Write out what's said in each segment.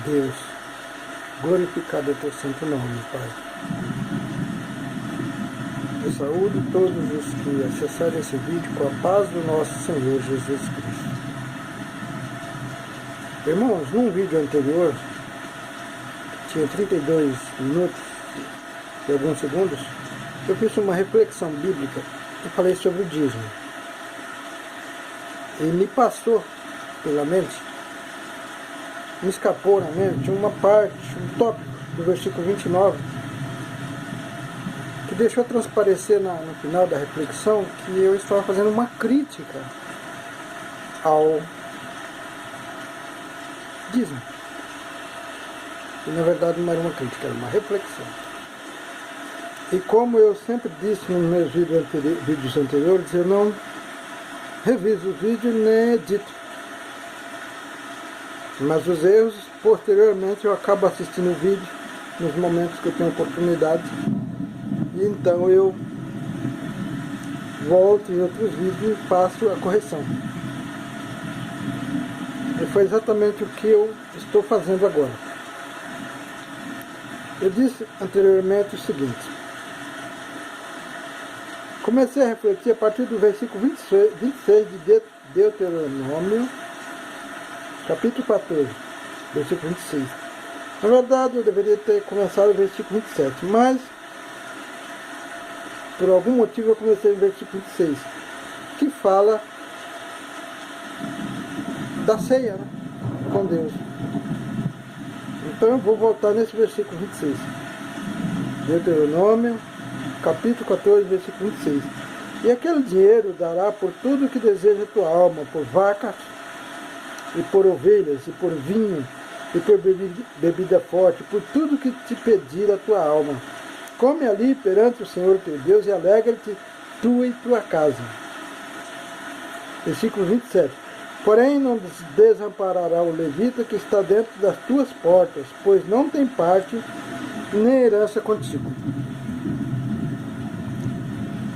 Deus, glorificado é teu santo nome, Pai. Eu saúdo todos os que acessarem esse vídeo com a paz do nosso Senhor Jesus Cristo. Irmãos, num vídeo anterior, que tinha 32 minutos e alguns segundos, eu fiz uma reflexão bíblica e falei sobre o dízimo. E me passou pela mente, me escapou na mente uma parte, um tópico do versículo 29, que deixou transparecer no final da reflexão que eu estava fazendo uma crítica ao dízimo. E na verdade não era uma crítica, era uma reflexão. E como eu sempre disse nos meus vídeos anteriores, eu não reviso o vídeo nem edito. Mas os erros, posteriormente, eu acabo assistindo o vídeo nos momentos que eu tenho oportunidade. E então eu volto em outros vídeos e faço a correção. E foi exatamente o que eu estou fazendo agora. Eu disse anteriormente o seguinte. Comecei a refletir a partir do versículo 26 de Deuteronômio, capítulo 14, versículo 26. Na verdade, eu deveria ter começado o versículo 27, mas por algum motivo eu comecei no versículo 26, que fala da ceia, né, com Deus. Então eu vou voltar nesse versículo 26. Deuteronômio, capítulo 14, versículo 26. E aquele dinheiro dará por tudo que deseja tua alma, por vacas, e por ovelhas, e por vinho, e por bebida forte, por tudo que te pedir a tua alma. Come ali perante o Senhor teu Deus, e alegra-te tu e tua casa. Versículo 27. Porém não desamparará o levita que está dentro das tuas portas, pois não tem parte nem herança contigo.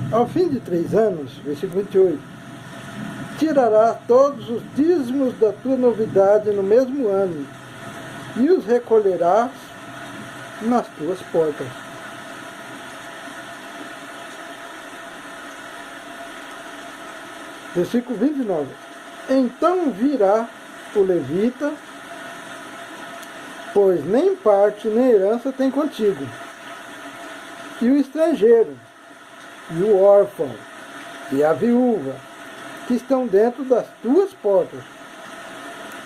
Ao fim de 3 anos, versículo 28, tirarás todos os dízimos da tua novidade no mesmo ano, e os recolherás nas tuas portas. Versículo 29. Então virá o levita, pois nem parte nem herança tem contigo, e o estrangeiro, e o órfão, e a viúva, que estão dentro das tuas portas,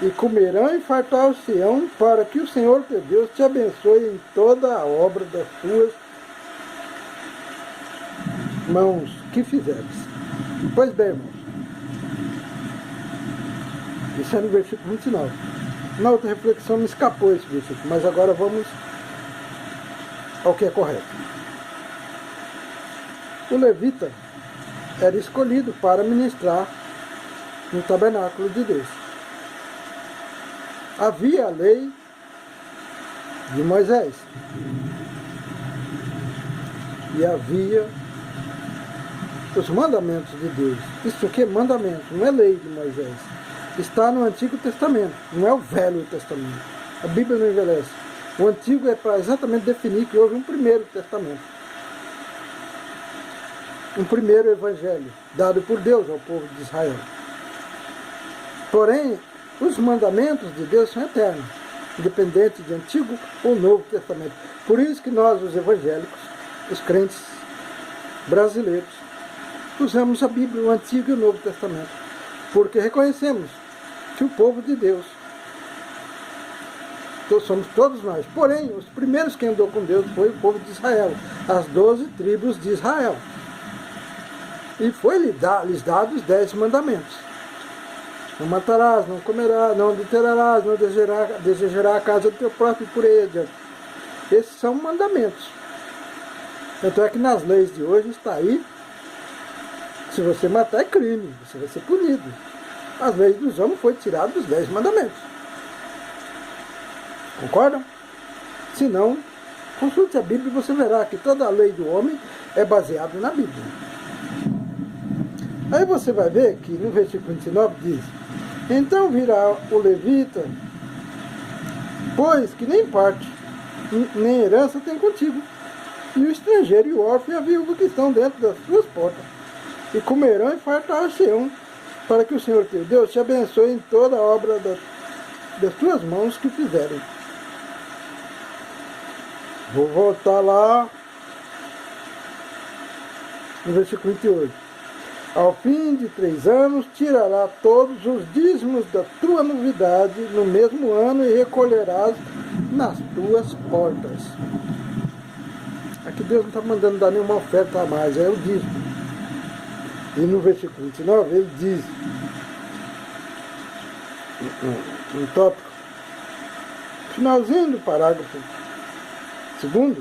e comerão e fartar-se-ão, para que o Senhor teu Deus te abençoe em toda a obra das tuas mãos que fizeres. Pois bem, irmãos, isso é no versículo 29. Na outra reflexão me escapou esse versículo, mas agora vamos ao que é correto. O levita era escolhido para ministrar no tabernáculo de Deus. Havia a lei de Moisés. E havia os mandamentos de Deus. Isso aqui é mandamento, não é lei de Moisés. Está no Antigo Testamento, não é o Velho Testamento. A Bíblia não envelhece. O Antigo é para exatamente definir que houve um primeiro testamento. Um primeiro evangelho, dado por Deus ao povo de Israel. Porém, os mandamentos de Deus são eternos, independente de Antigo ou Novo Testamento. Por isso que nós, os evangélicos, os crentes brasileiros, usamos a Bíblia, o Antigo e o Novo Testamento, porque reconhecemos que o povo de Deus, somos todos nós. Porém, os primeiros que andou com Deus foi o povo de Israel, as 12 tribos de Israel. E foi-lhes dados os 10 mandamentos. Não matarás, não comerás, não adulterarás, não desejarás a casa do teu próprio e por aí adiante. Esses são mandamentos. Tanto é que nas leis de hoje está aí, se você matar é crime, você vai ser punido. As leis dos homens foram tiradas dos 10 mandamentos. Concordam? Se não, consulte a Bíblia e você verá que toda a lei do homem é baseada na Bíblia. Aí você vai ver que no versículo 29 diz: então virá o levita, pois que nem parte, nem herança tem contigo, e o estrangeiro e o órfão e a viúva que estão dentro das tuas portas, e comerão e fartar-se-ão, para que o Senhor teu Deus te abençoe em toda a obra das tuas mãos que fizerem. Vou voltar lá no versículo 28. Ao fim de 3 anos, tirará todos os dízimos da tua novidade no mesmo ano e recolherás nas tuas portas. Aqui Deus não está mandando dar nenhuma oferta a mais, é o dízimo. E no versículo 29 ele diz, um tópico, finalzinho do parágrafo 2º,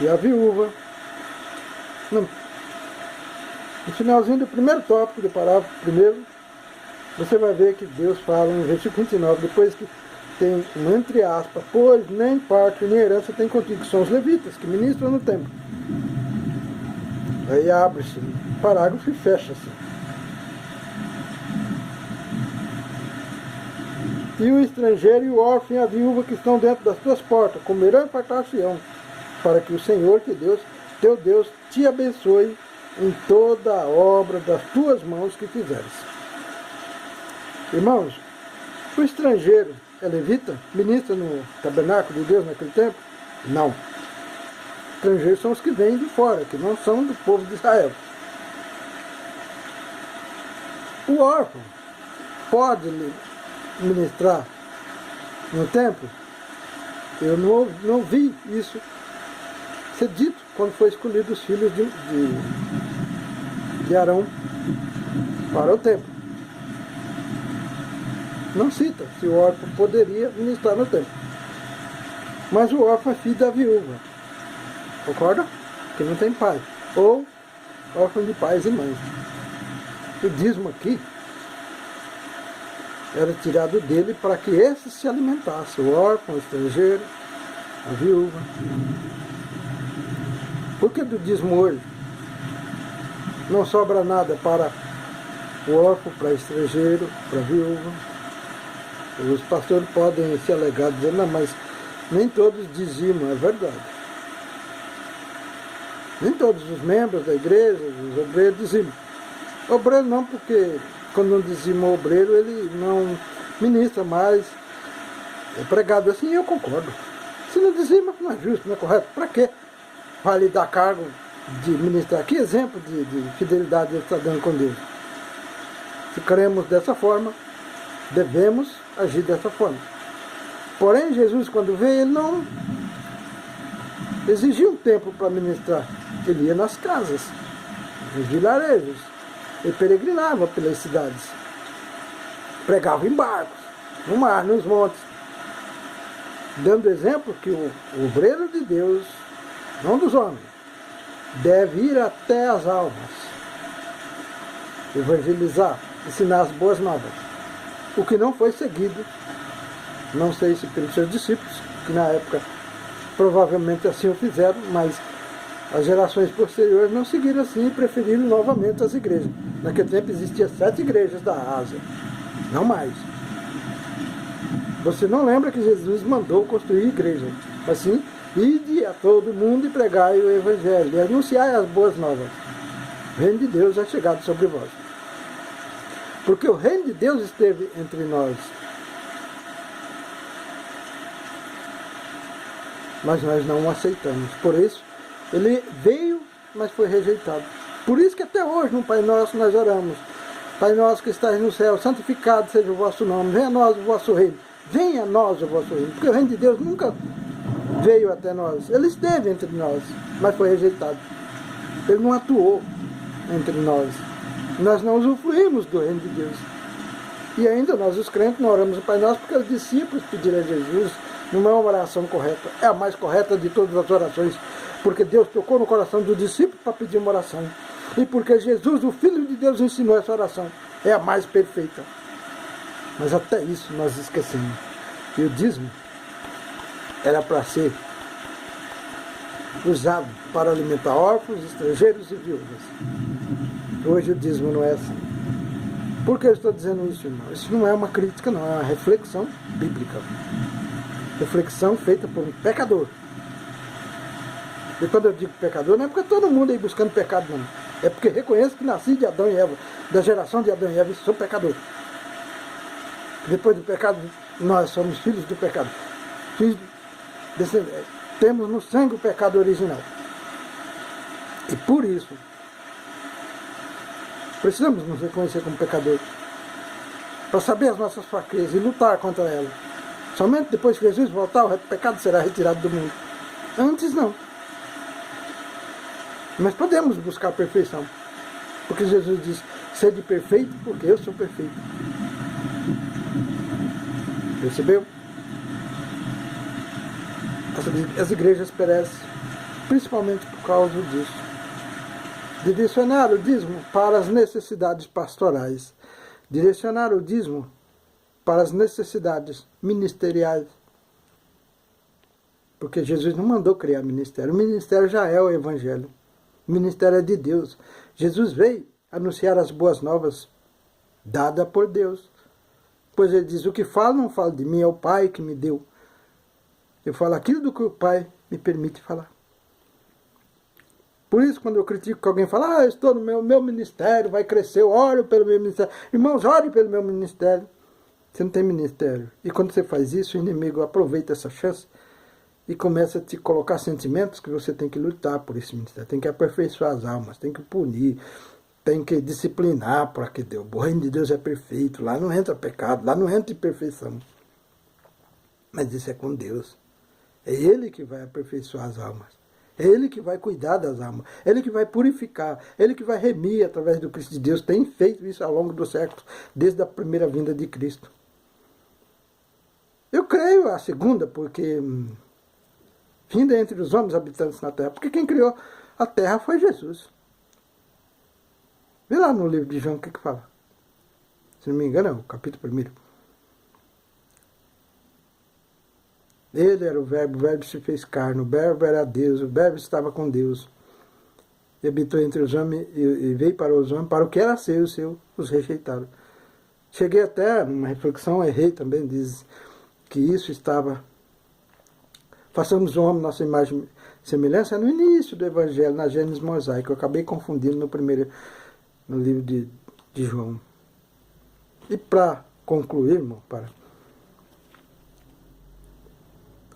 e a viúva, no finalzinho do primeiro tópico do parágrafo 1º, você vai ver que Deus fala no versículo 29, depois que tem um entre aspas, pois nem parte nem herança tem contigo, que são os levitas, que ministram no templo. Aí abre-se o parágrafo e fecha-se. E o estrangeiro e o órfão e a viúva que estão dentro das tuas portas comerão e fartar-se-ão, para que o Senhor, que Deus, teu Deus, te abençoe em toda a obra das tuas mãos que fizeres. Irmãos, o estrangeiro é levita? Ministra no tabernáculo de Deus naquele tempo? Não. Estrangeiros são os que vêm de fora, que não são do povo de Israel. O órfão pode ministrar no templo? Eu não vi isso ser dito quando foi escolhido os filhos de Arão para o templo. Não cita se o órfão poderia ministrar no templo. Mas o órfão é filho da viúva. Concorda? Que não tem pai. Ou órfão de pais e mães. O dízimo aqui era tirado dele para que esse se alimentasse. O órfão, o estrangeiro, a viúva. Por que do dízimo hoje não sobra nada para o órfão, para o estrangeiro, para a viúva? Os pastores podem se alegar dizendo, não, mas nem todos dizimam, é verdade. Nem todos os membros da igreja, os obreiros dizimam. Obreiro não, porque quando não dizima o obreiro, ele não ministra mais. É pregado assim, eu concordo. Se não dizima, não é justo, não é correto. Para quê? Vai lhe dar cargo de ministrar. Que exemplo de fidelidade ele está dando com Deus? Se queremos dessa forma, devemos agir dessa forma. Porém, Jesus, quando veio, ele não exigia um tempo para ministrar. Ele ia nas casas, nos vilarejos, ele peregrinava pelas cidades, pregava em barcos, no mar, nos montes, dando exemplo que o obreiro de Deus, não dos homens, deve ir até as almas, evangelizar, ensinar as boas novas, o que não foi seguido, não sei se pelos seus discípulos, que na época provavelmente assim o fizeram, mas as gerações posteriores não seguiram assim e preferiram novamente as igrejas. Naquele tempo existiam 7 igrejas da Ásia, não mais. Você não lembra que Jesus mandou construir igreja, mas sim, ide a todo mundo e pregai o evangelho, e anunciai as boas novas. O reino de Deus é chegado sobre vós. Porque o reino de Deus esteve entre nós. Mas nós não o aceitamos. Por isso, ele veio, mas foi rejeitado. Por isso que até hoje, no Pai Nosso, nós oramos. Pai nosso que estás no céu, santificado seja o vosso nome. Venha a nós o vosso reino. Venha a nós o vosso reino. Porque o reino de Deus nunca veio até nós. Ele esteve entre nós, mas foi rejeitado. Ele não atuou entre nós. Nós não usufruímos do reino de Deus. E ainda nós, os crentes, não oramos o Pai Nosso porque os discípulos pediram a Jesus. Não é uma oração correta. É a mais correta de todas as orações. Porque Deus tocou no coração do discípulo para pedir uma oração. E porque Jesus, o Filho de Deus, ensinou essa oração. É a mais perfeita. Mas até isso nós esquecemos. E o dízimo era para ser usado para alimentar órfãos, estrangeiros e viúvas. Hoje o dízimo não é assim. Por que eu estou dizendo isso, irmão? Isso não é uma crítica, não, é uma reflexão bíblica. Reflexão feita por um pecador. E quando eu digo pecador, não é porque todo mundo aí buscando pecado, não. É porque reconheço que nasci de Adão e Eva, da geração de Adão e Eva, e sou pecador. Depois do pecado, nós somos filhos do pecado. Temos no sangue o pecado original. E por isso, precisamos nos reconhecer como pecadores, para saber as nossas fraquezas e lutar contra elas. Somente depois que Jesus voltar, o pecado será retirado do mundo. Antes não. Mas podemos buscar a perfeição, porque Jesus diz, sede perfeito, porque eu sou perfeito. Percebeu? As igrejas perecem, principalmente por causa disso. Direcionar o dízimo para as necessidades pastorais. Direcionar o dízimo para as necessidades ministeriais. Porque Jesus não mandou criar ministério. O ministério já é o Evangelho. O ministério é de Deus. Jesus veio anunciar as boas novas dadas por Deus. Pois ele diz, o que falo não falo de mim, é o Pai que me deu. Eu falo aquilo do que o Pai me permite falar. Por isso, quando eu critico que alguém fala, eu estou no meu ministério, vai crescer, eu oro pelo meu ministério. Irmãos, ore pelo meu ministério. Você não tem ministério. E quando você faz isso, o inimigo aproveita essa chance e começa a te colocar sentimentos que você tem que lutar por esse ministério. Tem que aperfeiçoar as almas, tem que punir, tem que disciplinar, porque o reino de Deus é perfeito. Lá não entra pecado, lá não entra imperfeição. Mas isso é com Deus. É Ele que vai aperfeiçoar as almas. É Ele que vai cuidar das almas. É Ele que vai purificar. É Ele que vai remir através do Cristo de Deus. Tem feito isso ao longo dos séculos, desde a primeira vinda de Cristo. Eu creio a segunda, porque vinda entre os homens habitantes na terra. Porque quem criou a terra foi Jesus. Vê lá no livro de João o que fala. Se não me engano, é o capítulo 1. Ele era o verbo se fez carne, o verbo era Deus, o verbo estava com Deus. E habitou entre os homens e veio para os homens, para o que era seu, os rejeitaram. Cheguei até, numa reflexão, errei também, diz que isso estava... Façamos o homem nossa imagem e semelhança no início do Evangelho, na Gênesis mosaica. Eu acabei confundindo no livro de João. E para concluir, irmão,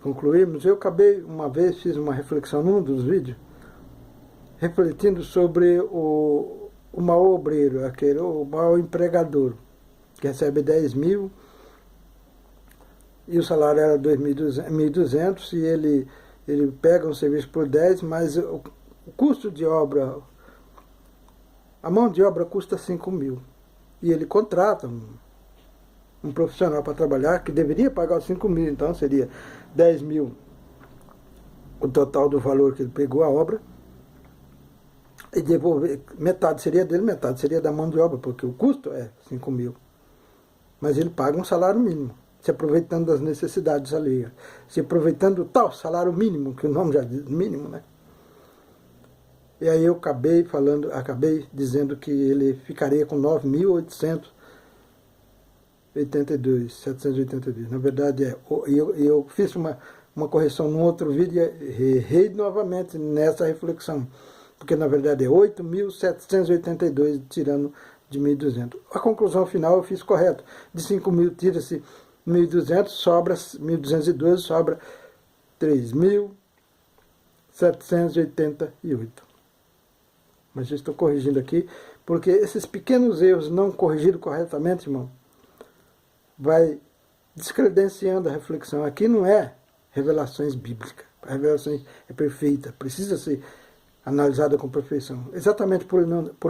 concluirmos, eu acabei, uma vez, fiz uma reflexão num dos vídeos, refletindo sobre o mau obreiro, o mau empregador, que recebe 10 mil, e o salário era 1.200, e ele pega um serviço por 10, mas o custo de obra, a mão de obra custa 5 mil. E ele contrata um profissional para trabalhar, que deveria pagar os 5 mil, então seria 10 mil o total do valor que ele pegou a obra, e devolver, metade seria dele, metade seria da mão de obra, porque o custo é 5 mil. Mas ele paga um salário mínimo, se aproveitando das necessidades alheias, se aproveitando o tal salário mínimo, que o nome já diz mínimo, né? E aí eu acabei dizendo que ele ficaria com 9.782. Na verdade, eu fiz uma correção num outro vídeo e errei novamente nessa reflexão. Porque, na verdade, é 8.782, tirando de 1.200. A conclusão final eu fiz correto. De 5 mil, tira-se 1.200, sobra 1.212, sobra 3.788. Mas eu estou corrigindo aqui, porque esses pequenos erros não corrigidos corretamente, irmão, vai descredenciando a reflexão. Aqui não é revelações bíblicas. A revelação é perfeita, precisa ser analisada com perfeição. Exatamente por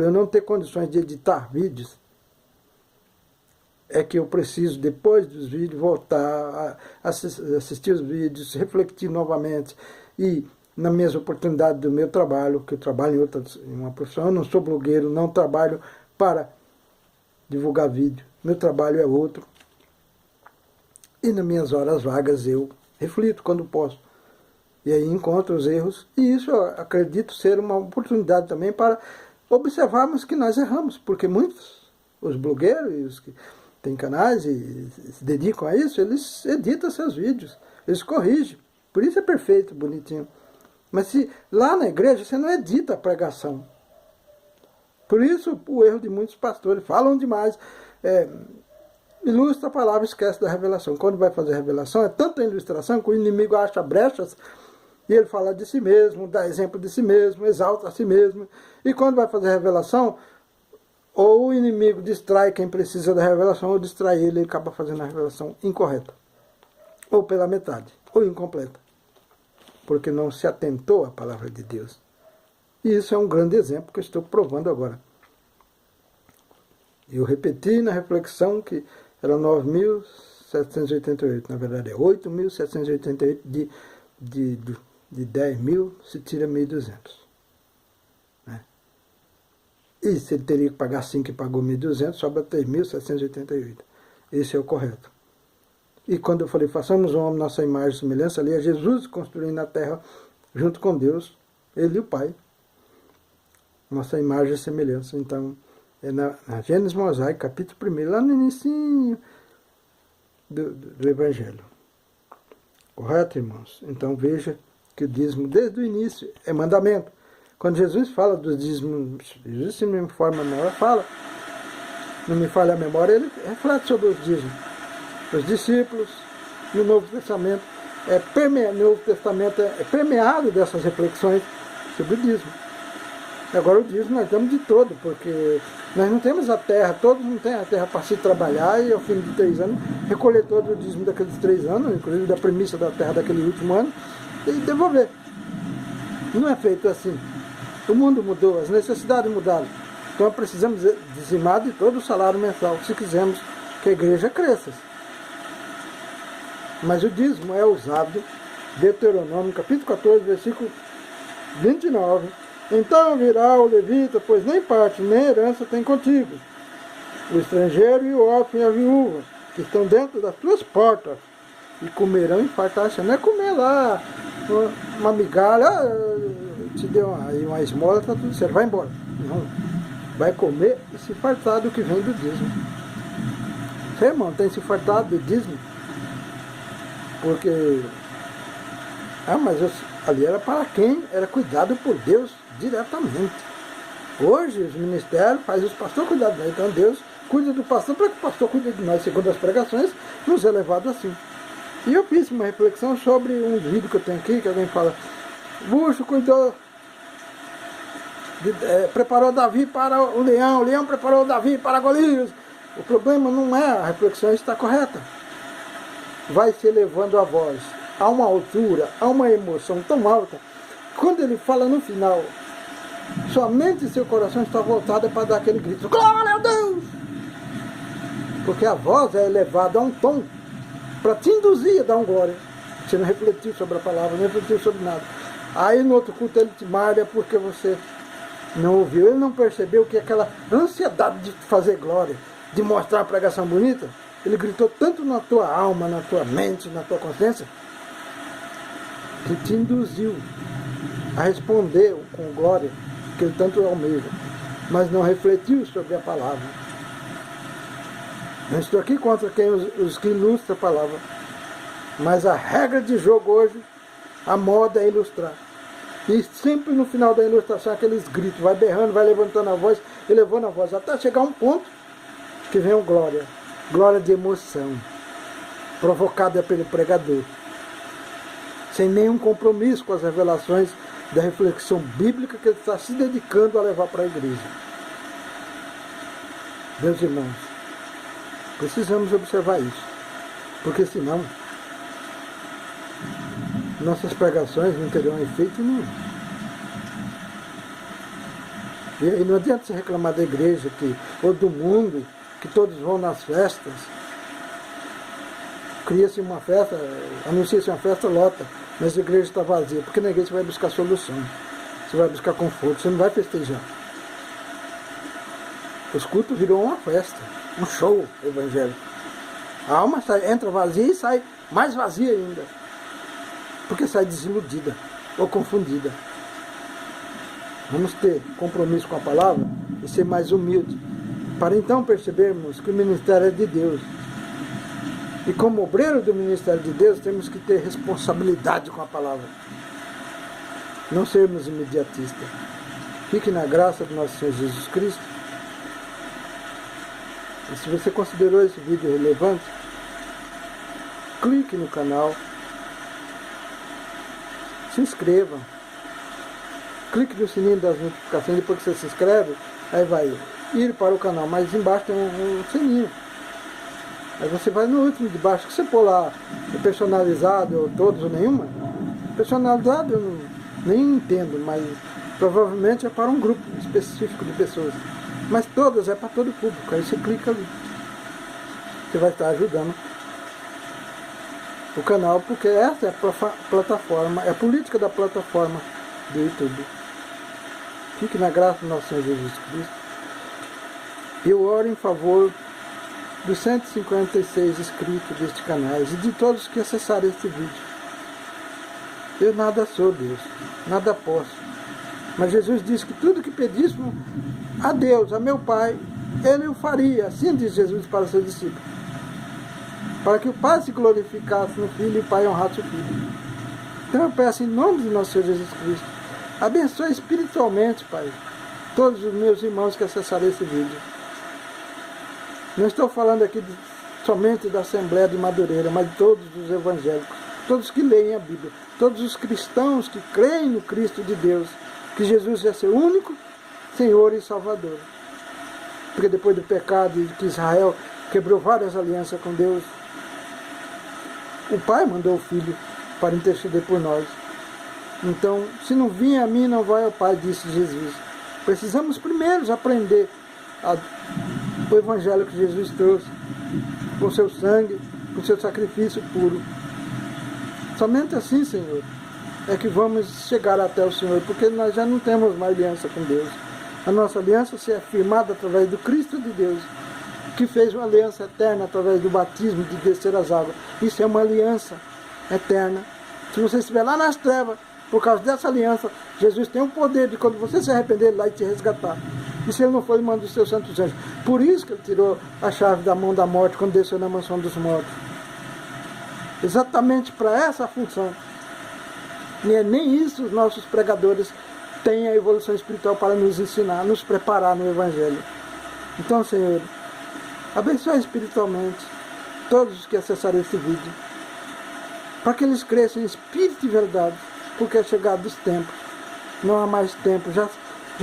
eu não ter condições de editar vídeos, é que eu preciso, depois dos vídeos, voltar a assistir os vídeos, refletir novamente, e na mesma oportunidade do meu trabalho, que eu trabalho em uma profissão, eu não sou blogueiro, não trabalho para divulgar vídeo, meu trabalho é outro. E nas minhas horas vagas eu reflito quando posso. E aí encontro os erros, e isso eu acredito ser uma oportunidade também para observarmos que nós erramos, porque muitos os blogueiros e os que têm canais e se dedicam a isso, eles editam seus vídeos, eles corrigem. Por isso é perfeito, bonitinho. Mas se lá na igreja você não edita a pregação. Por isso o erro de muitos pastores, falam demais, ilustra a palavra, esquece da revelação. Quando vai fazer a revelação, é tanta ilustração que o inimigo acha brechas e ele fala de si mesmo, dá exemplo de si mesmo, exalta a si mesmo. E quando vai fazer a revelação, ou o inimigo distrai quem precisa da revelação, ou distrai ele e acaba fazendo a revelação incorreta. Ou pela metade, ou incompleta. Porque não se atentou à palavra de Deus. E isso é um grande exemplo que eu estou provando agora. Eu repeti na reflexão que era 9.788, na verdade é 8.788 de 10.000 se tira 1.200. Né? E se ele teria que pagar 5 e pagou 1.200, sobra 3.788. Esse é o correto. E quando eu falei, façamos um homem nossa imagem e semelhança, ali é Jesus construindo a terra junto com Deus, ele e o Pai. Nossa imagem e semelhança. Então, é na Gênesis Mosaico, capítulo 1, lá no início do Evangelho. Correto, irmãos? Então veja que o dízimo, desde o início, é mandamento. Quando Jesus fala dos dízimos, Jesus, se não me falha a memória, não me falha a memória, ele reflete sobre os dízimos. Os discípulos, no Novo Testamento, Novo Testamento é permeado dessas reflexões sobre o dízimo. Agora o dízimo nós damos de todo, porque nós não temos a terra, todos não têm a terra para se trabalhar e ao fim de 3 anos recolher todo o dízimo daqueles 3 anos, inclusive da premissa da terra daquele último ano, e devolver. Não é feito assim. O mundo mudou, as necessidades mudaram. Então precisamos dizimar de todo o salário mensal, se quisermos que a igreja cresça. Mas o dízimo é usado, Deuteronômio, capítulo 14, versículo 29. Então virá o levita, pois nem parte nem herança tem contigo. O estrangeiro e o órfão e a viúva, que estão dentro das tuas portas, e comerão e fartar-se. Não é comer lá uma migalha, te deu uma esmola, está tudo certo, vai embora. Não. Vai comer e se fartar do que vem do dízimo. Você, irmão, tem se fartado do dízimo? Porque... mas ali era para quem era cuidado por Deus diretamente. Hoje os ministérios fazem os pastores cuidar de nós. Então Deus cuida do pastor para que o pastor cuide de nós, segundo as pregações, nos é levado assim. E eu fiz uma reflexão sobre um vídeo que eu tenho aqui, que alguém fala, Buxo cuidou, preparou Davi para o leão preparou Davi para Golias. O problema não é, a reflexão está correta. Vai se elevando a voz a uma altura, a uma emoção tão alta, quando ele fala no final, somente seu coração está voltado para dar aquele grito, glória a Deus! Porque a voz é elevada a um tom para te induzir a dar um glória. Você não refletiu sobre a palavra, não refletiu sobre nada. Aí no outro culto ele te malha porque você não ouviu, ele não percebeu que aquela ansiedade de fazer glória, de mostrar a pregação bonita, ele gritou tanto na tua alma, na tua mente, na tua consciência, que te induziu a responder com glória, que ele tanto almeja, mas não refletiu sobre a palavra. Não estou aqui contra os que ilustram a palavra, mas a regra de jogo hoje, a moda é ilustrar. E sempre no final da ilustração, aqueles gritos, vai berrando, vai levantando a voz, elevando a voz, até chegar a um ponto que vem o glória, glória de emoção, provocada pelo pregador, sem nenhum compromisso com as revelações da reflexão bíblica que ele está se dedicando a levar para a igreja. Meus irmãos, precisamos observar isso, porque senão nossas pregações não terão efeito nenhum. E aí não adianta se reclamar da igreja ou do mundo, que todos vão nas festas, cria-se uma festa, anuncia-se uma festa, lota, mas a igreja está vazia, porque na igreja você vai buscar solução, você vai buscar conforto, você não vai festejar. Os cultos virou uma festa, um show evangélico. A alma entra vazia e sai mais vazia ainda, porque sai desiludida ou confundida. Vamos ter compromisso com a palavra e ser mais humilde. para então percebermos que o ministério é de Deus. E como obreiro do ministério de Deus, temos que ter responsabilidade com a palavra. Não sermos imediatistas. Fique na graça do nosso Senhor Jesus Cristo. E se você considerou esse vídeo relevante, clique no canal, se inscreva, clique no sininho das notificações. Depois que você se inscreve, aí vai ir para o canal, mas embaixo tem um sininho. Aí você vai no último de baixo, que você pôr lá personalizado, ou todos ou nenhuma. Personalizado eu nem entendo, mas provavelmente é para um grupo específico de pessoas. Mas todas é para todo público, aí você clica ali. Você vai estar ajudando o canal, porque essa é a plataforma, é a política da plataforma do YouTube. Fique na graça do nosso Senhor Jesus Cristo. Eu oro em favor dos 156 inscritos deste canal e de todos que acessarem este vídeo. Eu nada sou, Deus, nada posso. Mas Jesus disse que tudo que pedíssemos a Deus, a meu Pai, Ele o faria. Assim diz Jesus para seus discípulos. Para que o Pai se glorificasse no Filho e o Pai honrasse o Filho. Então eu peço em nome de nosso Senhor Jesus Cristo, abençoe espiritualmente, Pai, todos os meus irmãos que acessarem esse vídeo. Não estou falando aqui somente da Assembleia de Madureira, mas de todos os evangélicos, todos que leem a Bíblia, todos os cristãos que creem no Cristo de Deus, que Jesus é seu único Senhor e Salvador. Porque depois do pecado e que Israel quebrou várias alianças com Deus, o Pai mandou o Filho para interceder por nós. Então, se não vir a mim, não vai ao Pai, disse Jesus. Precisamos primeiro aprender o Evangelho que Jesus trouxe, com seu sangue, com seu sacrifício puro. Somente assim, Senhor, é que vamos chegar até o Senhor, porque nós já não temos mais aliança com Deus. A nossa aliança se é firmada através do Cristo de Deus, que fez uma aliança eterna através do batismo de descer as águas. Isso é uma aliança eterna. Se você estiver lá nas trevas, por causa dessa aliança, Jesus tem o poder de, quando você se arrepender, ele vai te resgatar. E se ele não for, ele manda os seus santos anjos. Por isso que ele tirou a chave da mão da morte quando desceu na mansão dos mortos. Exatamente para essa função. E nem isso os nossos pregadores têm a evolução espiritual para nos ensinar, nos preparar no Evangelho. Então, Senhor, abençoe espiritualmente todos os que acessarem esse vídeo, para que eles cresçam em espírito e verdade, porque é chegado os tempos. Não há mais tempo, já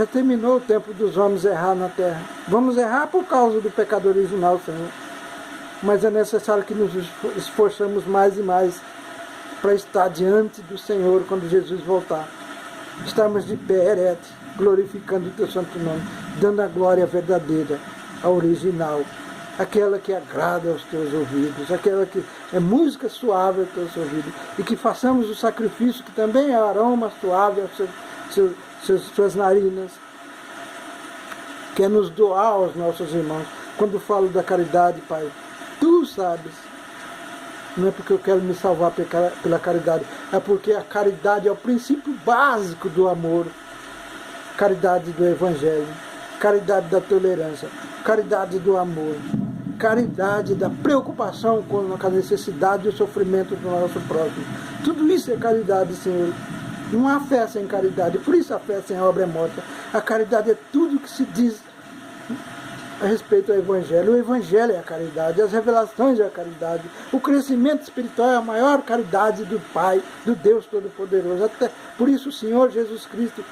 terminou o tempo dos homens errar na terra. Vamos errar por causa do pecado original, Senhor. Mas é necessário que nos esforçamos mais e mais para estar diante do Senhor quando Jesus voltar. Estamos de pé, erete, glorificando o teu santo nome, dando a glória verdadeira, a original, aquela que agrada aos teus ouvidos, aquela que é música suave aos teus ouvidos, e que façamos o sacrifício que também é aroma suave às suas narinas, que é nos doar aos nossos irmãos. Quando falo da caridade, Pai, tu sabes, não é porque eu quero me salvar pela caridade, é porque a caridade é o princípio básico do amor, caridade do Evangelho, caridade da tolerância, caridade do amor, caridade da preocupação com a necessidade e o sofrimento do nosso próximo. Tudo isso é caridade, Senhor. Não há fé sem caridade, por isso a fé sem obra é morta. A caridade é tudo que se diz a respeito ao Evangelho. O Evangelho é a caridade, as revelações é a caridade, o crescimento espiritual é a maior caridade do Pai, do Deus Todo-Poderoso. Até por isso o Senhor Jesus Cristo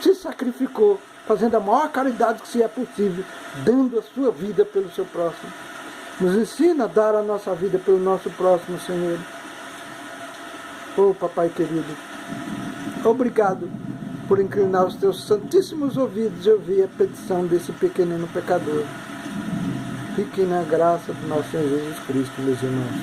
se sacrificou, fazendo a maior caridade que se é possível, dando a sua vida pelo seu próximo. Nos ensina a dar a nossa vida pelo nosso próximo, Senhor. Oh, Papai querido, obrigado por inclinar os teus santíssimos ouvidos e ouvir a petição desse pequenino pecador. Fiquem na graça do nosso Senhor Jesus Cristo, meus irmãos.